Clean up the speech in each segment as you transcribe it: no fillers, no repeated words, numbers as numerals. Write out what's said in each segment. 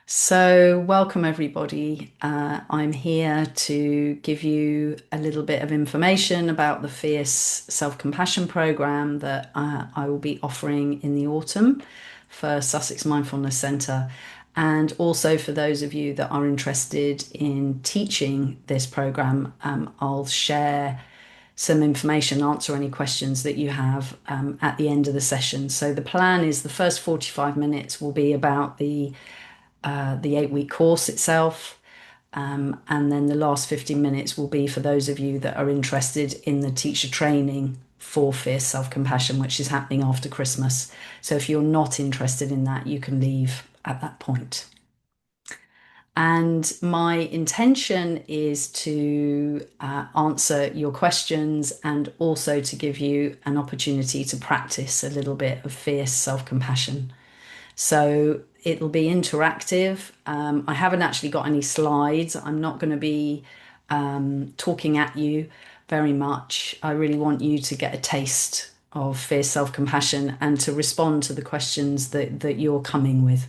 So, welcome everybody. I'm here to give you a little bit of information about the Fierce Self-Compassion program that I will be offering in the autumn for Sussex Mindfulness Centre. And also for those of you that are interested in teaching this program, I'll share some information, answer any questions that you have at the end of the session. So the plan is the first 45 minutes will be about the 8-week course itself. And then the last 15 minutes will be for those of you that are interested in the teacher training for Fierce Self-Compassion, which is happening after Christmas. So if you're not interested in that, you can leave at that point. And my intention is to answer your questions and also to give you an opportunity to practice a little bit of fierce self-compassion. So it'll be interactive. I haven't actually got any slides. I'm not going to be talking at you very much. I really want you to get a taste of fierce self-compassion and to respond to the questions that you're coming with.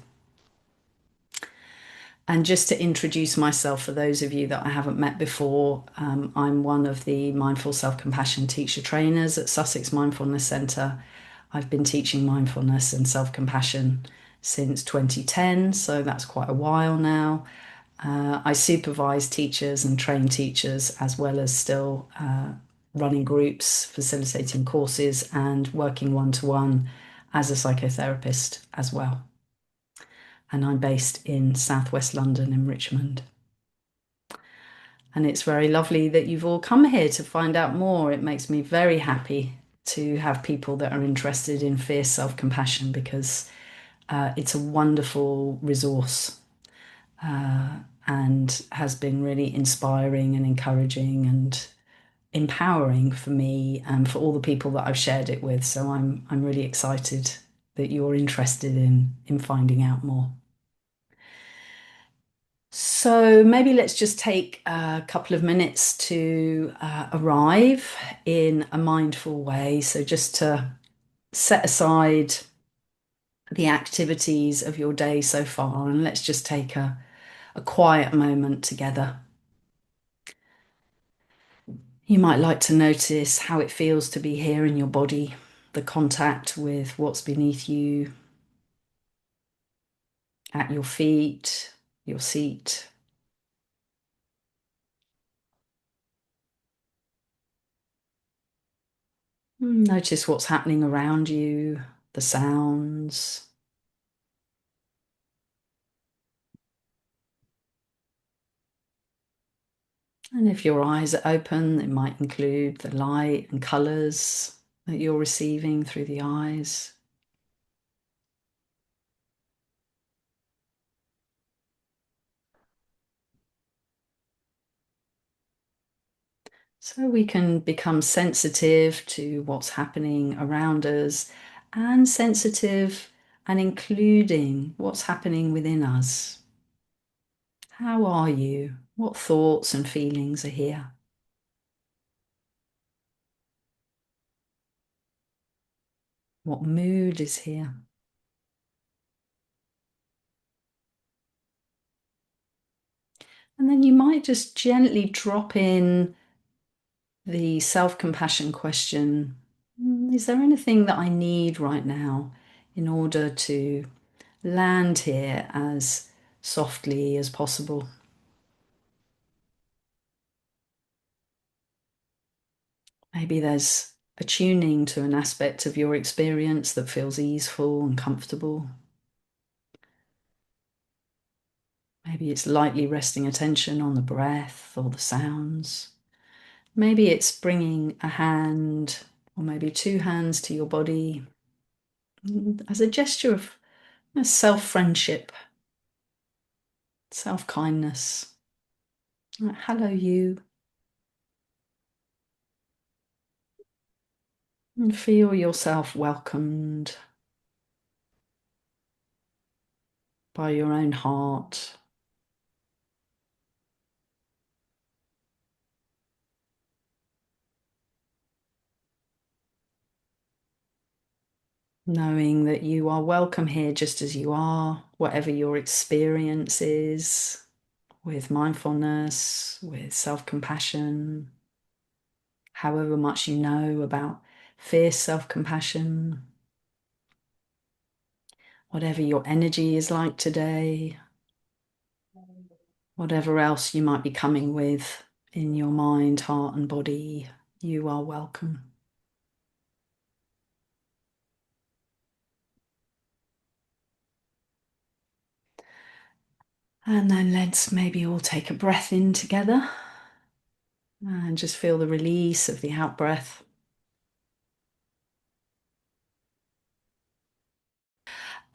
And just to introduce myself for those of you that I haven't met before, I'm one of the Mindful Self-Compassion teacher trainers at Sussex Mindfulness Centre. I've been teaching mindfulness and self-compassion since 2010, so that's quite a while now. I supervise teachers and train teachers as well as still running groups, facilitating courses and working one-to-one as a psychotherapist as well. And I'm based in southwest London in Richmond. And it's very lovely that you've all come here to find out more. It makes me very happy to have people that are interested in fierce self-compassion because it's a wonderful resource and has been really inspiring and encouraging and empowering for me and for all the people that I've shared it with. So I'm really excited that you're interested in finding out more. So maybe let's just take a couple of minutes to arrive in a mindful way. So just to set aside the activities of your day so far, and let's just take a quiet moment together. You might like to notice how it feels to be here in your body, the contact with what's beneath you, at your feet, your seat. Notice what's happening around you, the sounds. And if your eyes are open, it might include the light and colours that you're receiving through the eyes. So we can become sensitive to what's happening around us and sensitive and including what's happening within us. How are you? What thoughts and feelings are here? What mood is here? And then you might just gently drop in the self-compassion question, is there anything that I need right now in order to land here as softly as possible? Maybe there's a tuning to an aspect of your experience that feels easeful and comfortable. Maybe it's lightly resting attention on the breath or the sounds. Maybe it's bringing a hand or maybe two hands to your body as a gesture of self-friendship, self-kindness. Hello, you. And feel yourself welcomed by your own heart. knowing that you are welcome here just as you are, whatever your experience is, with mindfulness, with self-compassion, however much you know about fierce self-compassion, whatever your energy is like today, whatever else you might be coming with in your mind, heart, and body, you are welcome. And then let's maybe all take a breath in together and just feel the release of the out breath.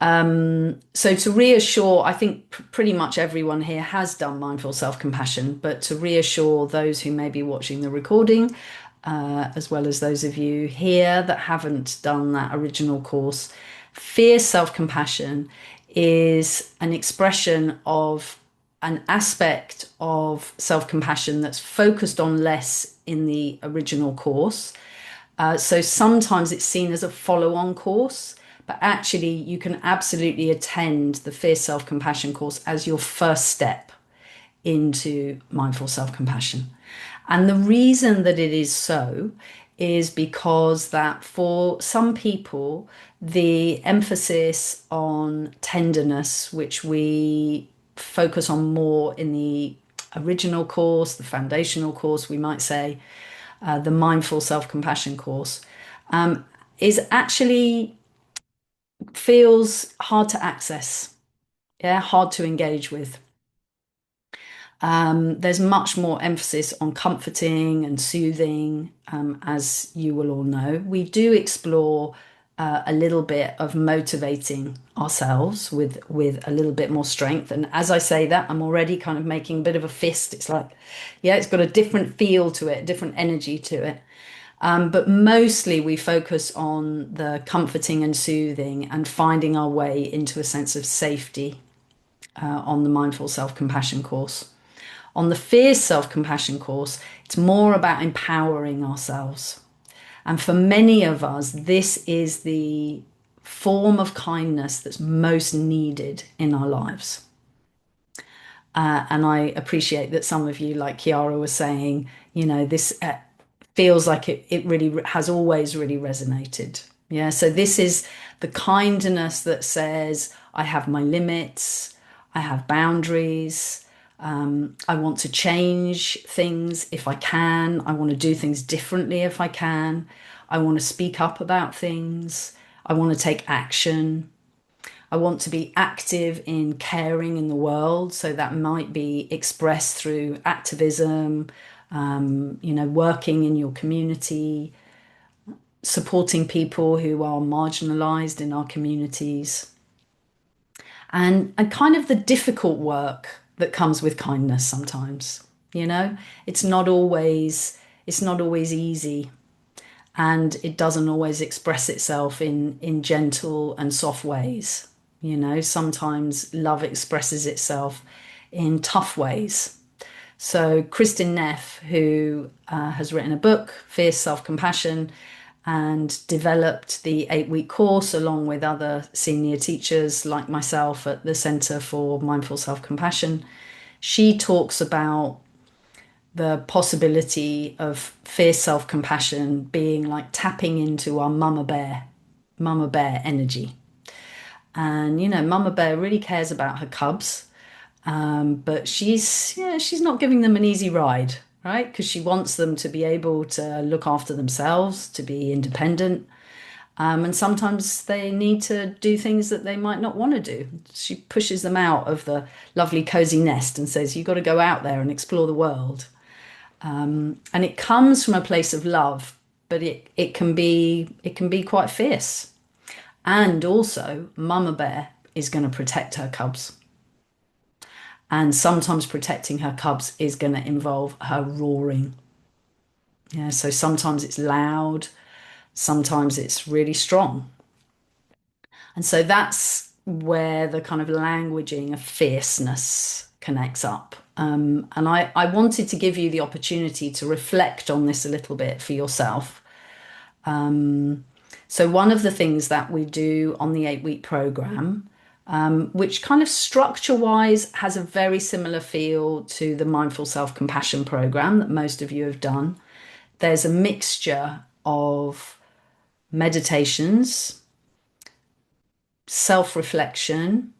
So to reassure, I think pretty much everyone here has done mindful self-compassion, but to reassure those who may be watching the recording, as well as those of you here that haven't done that original course, fierce self-compassion is an expression of an aspect of self-compassion that's focused on less in the original course. So sometimes it's seen as a follow-on course, but actually you can absolutely attend the Fierce Self-Compassion course as your first step into mindful self-compassion. And the reason that it is so is because that for some people, the emphasis on tenderness, which we focus on more in the original course, the foundational course, we might say, the mindful self-compassion course, is actually feels hard to access, yeah, hard to engage with. There's much more emphasis on comforting and soothing, as you will all know. We do explore a little bit of motivating ourselves with a little bit more strength. And as I say that, I'm already kind of making a bit of a fist. It's like, yeah, it's got a different feel to it, different energy to it. But mostly we focus on the comforting and soothing and finding our way into a sense of safety on the mindful self-compassion course. On the fierce self-compassion course, it's more about empowering ourselves. And for many of us, this is the form of kindness that's most needed in our lives. And I appreciate that some of you, like Kiara was saying, this feels like it really has always really resonated. Yeah. So this is the kindness that says, I have my limits, I have boundaries. I want to change things if I can. I want to do things differently if I can. I want to speak up about things. I want to take action. I want to be active in caring in the world. So that might be expressed through activism, working in your community, supporting people who are marginalized in our communities, and kind of the difficult work that comes with kindness sometimes. It's not always it's not always easy, and it doesn't always express itself in gentle and soft ways. Sometimes love expresses itself in tough ways. So Kristin Neff, who has written a book, Fierce Self-Compassion, and developed the 8-week course along with other senior teachers like myself at the Centre for Mindful Self-Compassion, she talks about the possibility of fierce self-compassion being like tapping into our mama bear energy. And mama bear really cares about her cubs, but she's not giving them an easy ride, right? Because she wants them to be able to look after themselves, to be independent. And sometimes they need to do things that they might not want to do. She pushes them out of the lovely cozy nest and says, you've got to go out there and explore the world. And it comes from a place of love, but it can be quite fierce. And also, Mama Bear is going to protect her cubs. And sometimes protecting her cubs is going to involve her roaring. Yeah, so sometimes it's loud, sometimes it's really strong. And so that's where the kind of languaging of fierceness connects up. And I wanted to give you the opportunity to reflect on this a little bit for yourself. So, one of the things that we do on the 8 week program, which kind of structure wise has a very similar feel to the Mindful Self Compassion program that most of you have done, there's a mixture of meditations, self reflection,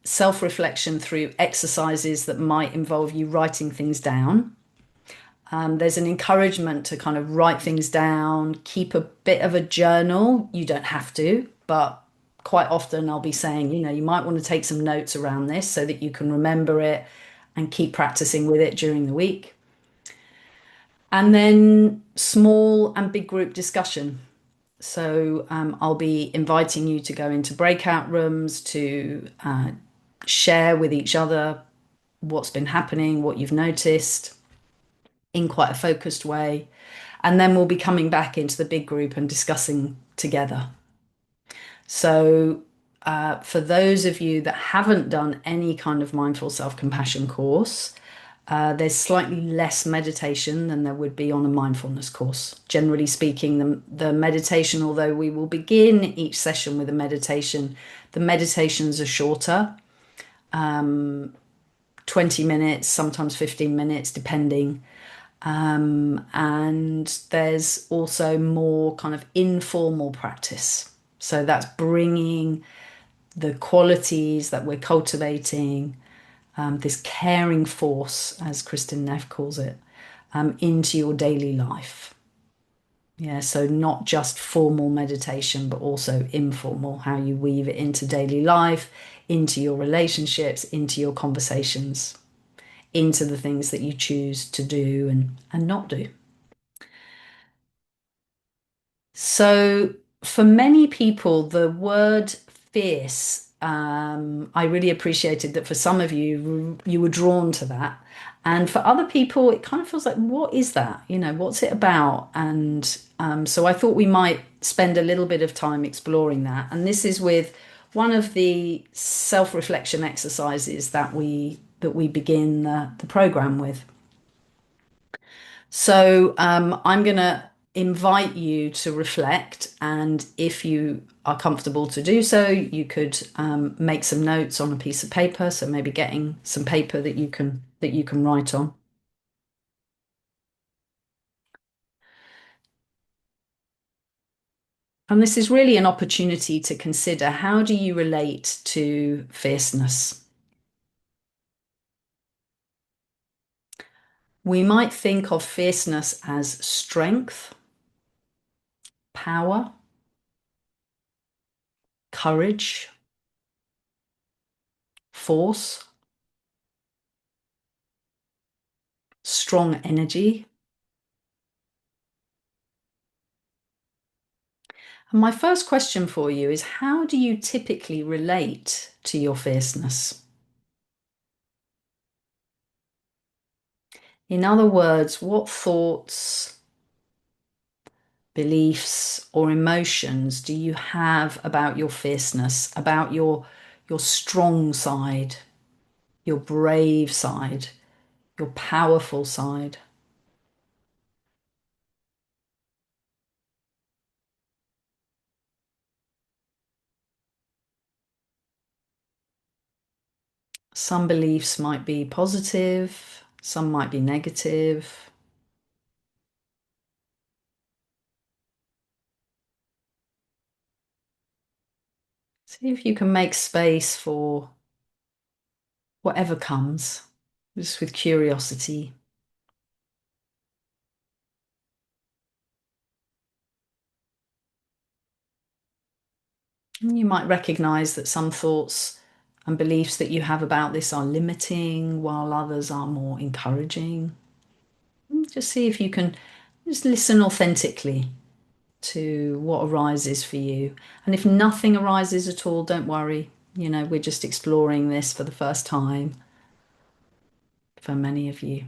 self reflection through exercises that might involve you writing things down. There's an encouragement to kind of write things down, keep a bit of a journal. You don't have to, but quite often I'll be saying, you might want to take some notes around this so that you can remember it and keep practicing with it during the week. And then small and big group discussion. So I'll be inviting you to go into breakout rooms to share with each other what's been happening, what you've noticed in quite a focused way. And then we'll be coming back into the big group and discussing together. So, for those of you that haven't done any kind of mindful self compassion course, there's slightly less meditation than there would be on a mindfulness course. Generally speaking, the meditation, although we will begin each session with a meditation, the meditations are shorter, 20 minutes, sometimes 15 minutes, depending. And there's also more kind of informal practice. So that's bringing the qualities that we're cultivating, this caring force, as Kristen Neff calls it, into your daily life. Yeah, so not just formal meditation, but also informal, how you weave it into daily life, into your relationships, into your conversations, into the things that you choose to do and not do. So, for many people, the word fierce, I really appreciated that for some of you, you were drawn to that. And for other people, it kind of feels like, what is that? What's it about? And so I thought we might spend a little bit of time exploring that. And this is with one of the self-reflection exercises that we begin the program with. So I'm going to invite you to reflect, and if you are comfortable to do so, you could make some notes on a piece of paper. So maybe getting some paper that you can write on. And this is really an opportunity to consider, how do you relate to fierceness? We might think of fierceness as strength, power, courage, force, strong energy. And my first question for you is, how do you typically relate to your fierceness? In other words, what thoughts, beliefs, or emotions do you have about your fierceness, about your strong side, your brave side, your powerful side? Some beliefs might be positive, some might be negative. See if you can make space for whatever comes, just with curiosity. And you might recognize that some thoughts and beliefs that you have about this are limiting, while others are more encouraging. Just see if you can just listen authentically to what arises for you. And if nothing arises at all, don't worry. We're just exploring this for the first time for many of you.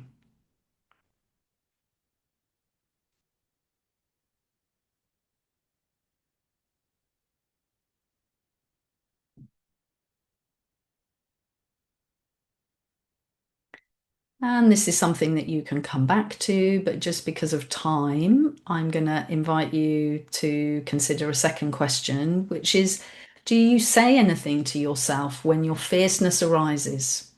And this is something that you can come back to, but just because of time, I'm going to invite you to consider a second question, which is, do you say anything to yourself when your fierceness arises?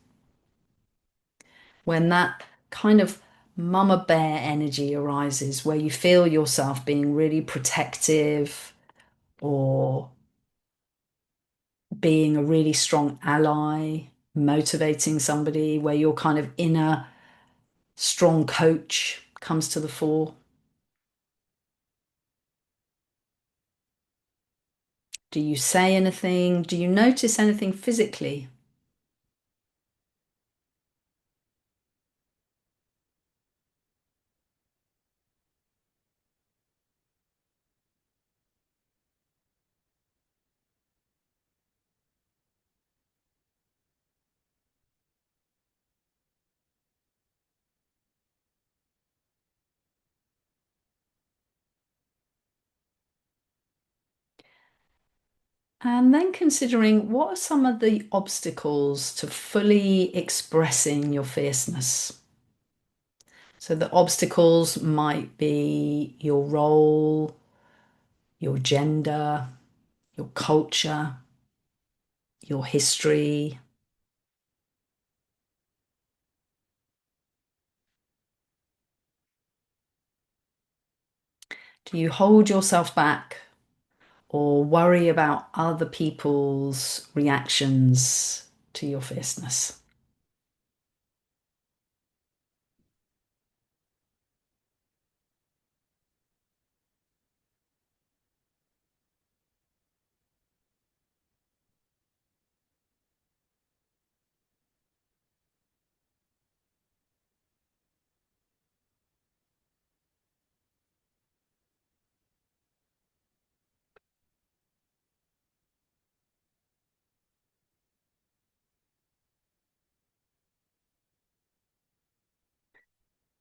When that kind of mama bear energy arises, where you feel yourself being really protective or being a really strong ally, motivating somebody, where your kind of inner strong coach comes to the fore. Do you say anything? Do you notice anything physically? And then considering what are some of the obstacles to fully expressing your fierceness? So the obstacles might be your role, your gender, your culture, your history. Do you hold yourself back or worry about other people's reactions to your fierceness?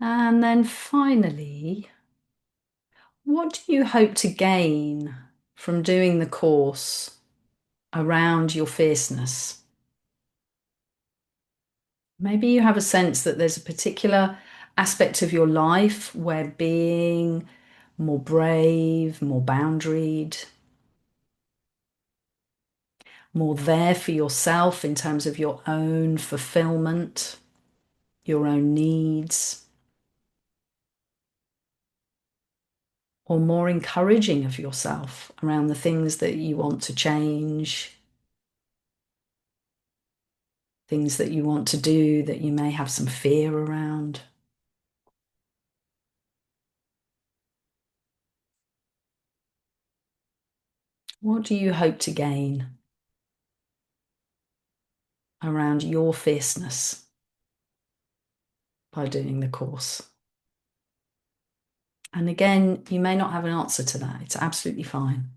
And then finally, what do you hope to gain from doing the course around your fierceness? Maybe you have a sense that there's a particular aspect of your life where being more brave, more boundaried, more there for yourself in terms of your own fulfillment, your own needs, or more encouraging of yourself around the things that you want to change, things that you want to do that you may have some fear around. What do you hope to gain around your fierceness by doing the course? And again, you may not have an answer to that. It's absolutely fine.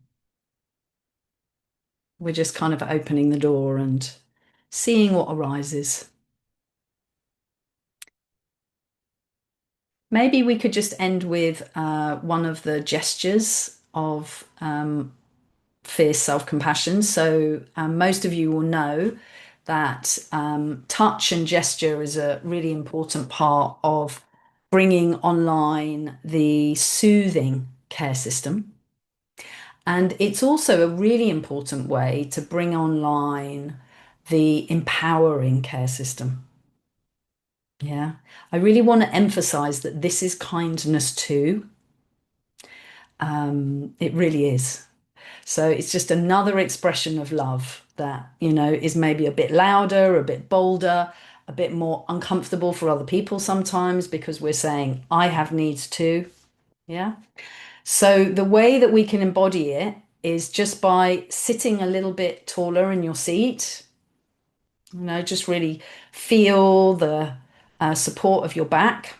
We're just kind of opening the door and seeing what arises. Maybe we could just end with one of the gestures of fierce self-compassion. So most of you will know that touch and gesture is a really important part of bringing online the soothing care system. And it's also a really important way to bring online the empowering care system. Yeah. I really want to emphasize that this is kindness too. It really is. So it's just another expression of love that, is maybe a bit louder, a bit bolder, a bit more uncomfortable for other people sometimes because we're saying, I have needs too. Yeah. So the way that we can embody it is just by sitting a little bit taller in your seat. Just really feel the support of your back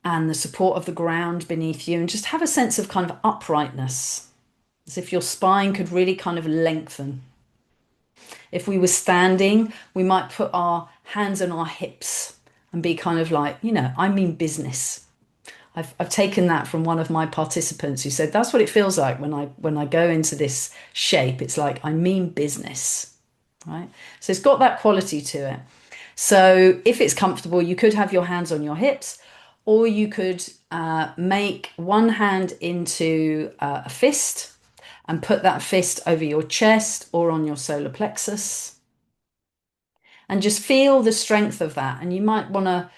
and the support of the ground beneath you, and just have a sense of kind of uprightness, as if your spine could really kind of lengthen. If we were standing, we might put our hands on our hips and be kind of like, I mean business. I've taken that from one of my participants who said that's what it feels like when I go into this shape. It's like I mean business, right? So it's got that quality to it. So if it's comfortable, you could have your hands on your hips, or you could make one hand into a fist and put that fist over your chest or on your solar plexus and just feel the strength of that. And you might want to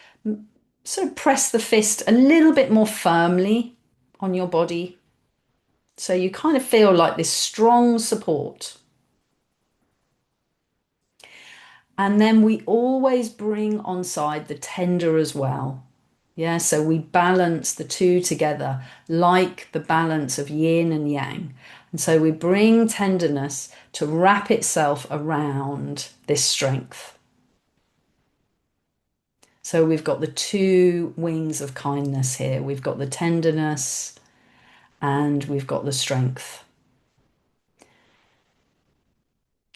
sort of press the fist a little bit more firmly on your body. So you kind of feel like this strong support. And then we always bring on side the tender as well. Yeah, so we balance the two together like the balance of yin and yang. And so we bring tenderness to wrap itself around this strength. So we've got the two wings of kindness here. We've got the tenderness and we've got the strength.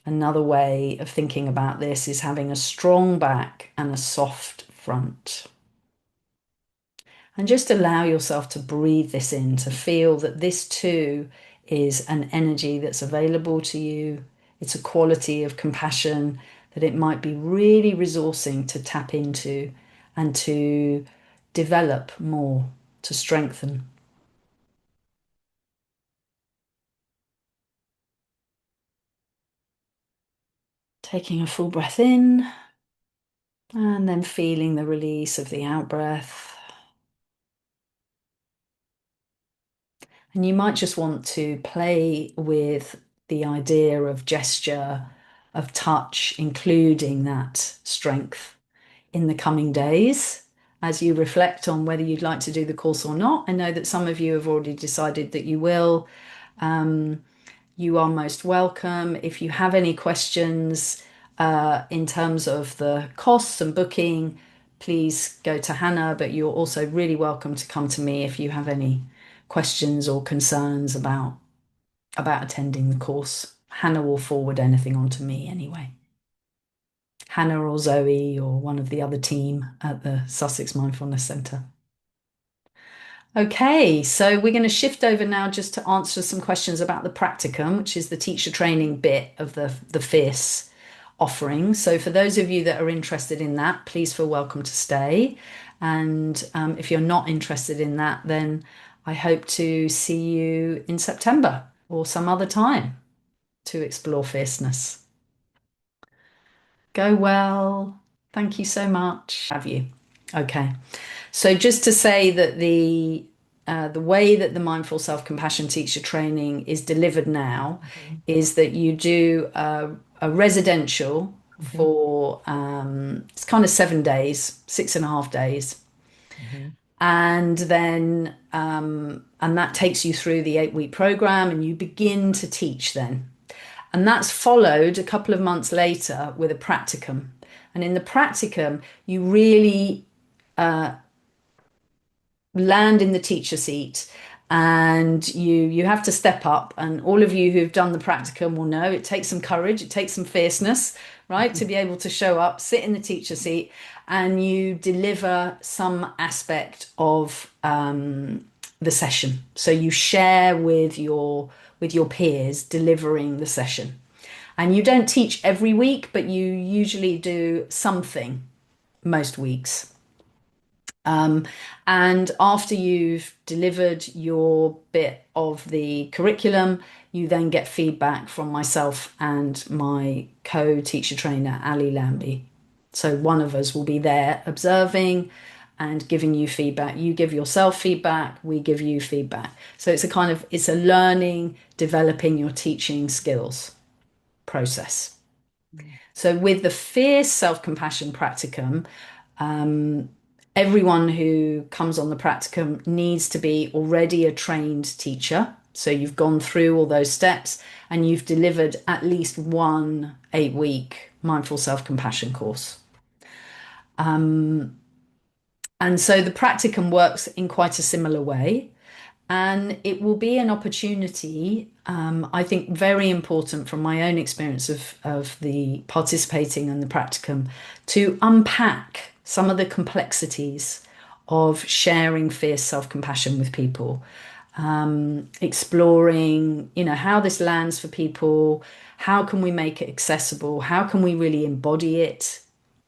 Another way of thinking about this is having a strong back and a soft front. And just allow yourself to breathe this in, to feel that this too is an energy that's available to you. It's a quality of compassion that it might be really resourcing to tap into and to develop more, to strengthen. Taking a full breath in and then feeling the release of the out breath. And you might just want to play with the idea of gesture, of touch, including that strength in the coming days as you reflect on whether you'd like to do the course or not. I know that some of you have already decided that you will. You are most welcome. If you have any questions in terms of the costs and booking, please go to Hannah, but you're also really welcome to come to me if you have any questions or concerns about attending the course. Hannah will forward anything on to me anyway. Hannah or Zoe or one of the other team at the Sussex Mindfulness Centre. Okay, so we're going to shift over now just to answer some questions about the practicum, which is the teacher training bit of the FIRCE offering. So for those of you that are interested in that, please feel welcome to stay. And if you're not interested in that, then I hope to see you in September or some other time to explore fierceness. Go well. Thank you so much. Have you? Okay. So just to say that the way that the mindful self-compassion teacher training is delivered now is that you do a residential for it's kind of 7 days, 6.5 days. And then and that takes you through the 8-week program and you begin to teach then. And that's followed a couple of months later with a practicum. And in the practicum, you really land in the teacher seat and you have to step up. And all of you who've done the practicum will know it takes some courage, it takes some fierceness, right, to be able to show up, sit in the teacher seat, and you deliver some aspect of the session. So you share with your peers delivering the session. And you don't teach every week, but you usually do something most weeks. And after you've delivered your bit of the curriculum, you then get feedback from myself and my co-teacher trainer, Ali Lambie. So one of us will be there observing and giving you feedback. You give yourself feedback, we give you feedback. So it's a learning, developing your teaching skills process. So with the fierce self-compassion practicum, everyone who comes on the practicum needs to be already a trained teacher. So you've gone through all those steps and you've delivered at least one 8-week mindful self-compassion course. And so the practicum works in quite a similar way. And it will be an opportunity, I think, very important from my own experience of the participating in the practicum to unpack some of the complexities of sharing fierce self-compassion with people, exploring, how this lands for people, how can we make it accessible, how can we really embody it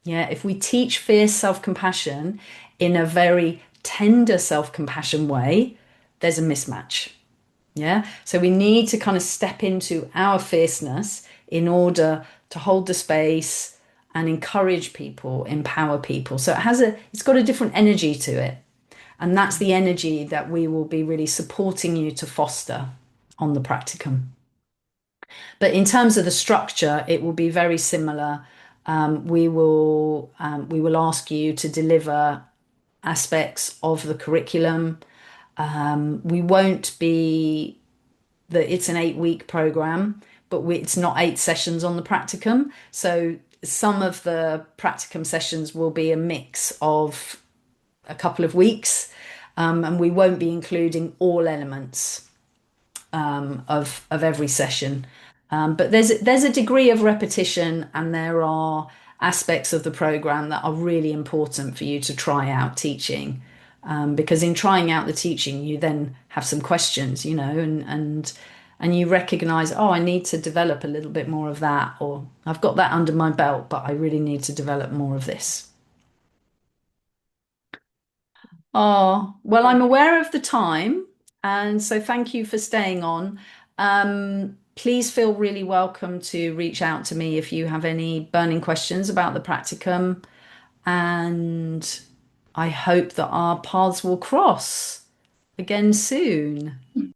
Yeah, if we teach fierce self-compassion in a very tender self-compassion way, there's a mismatch. Yeah. So we need to kind of step into our fierceness in order to hold the space and encourage people, empower people. So it's got a different energy to it. And that's the energy that we will be really supporting you to foster on the practicum. But in terms of the structure, it will be very similar. We will ask you to deliver aspects of the curriculum. We won't be that it's an 8 week program, but it's not 8 sessions on the practicum. So some of the practicum sessions will be a mix of a couple of weeks, and we won't be including all elements of every session. But there's a degree of repetition, and there are aspects of the program that are really important for you to try out teaching. Because in trying out the teaching, you then have some questions, and you recognize, oh, I need to develop a little bit more of that, or I've got that under my belt, but I really need to develop more of this. Oh, well, I'm aware of the time, and so thank you for staying on. Please feel really welcome to reach out to me if you have any burning questions about the practicum, and I hope that our paths will cross again soon.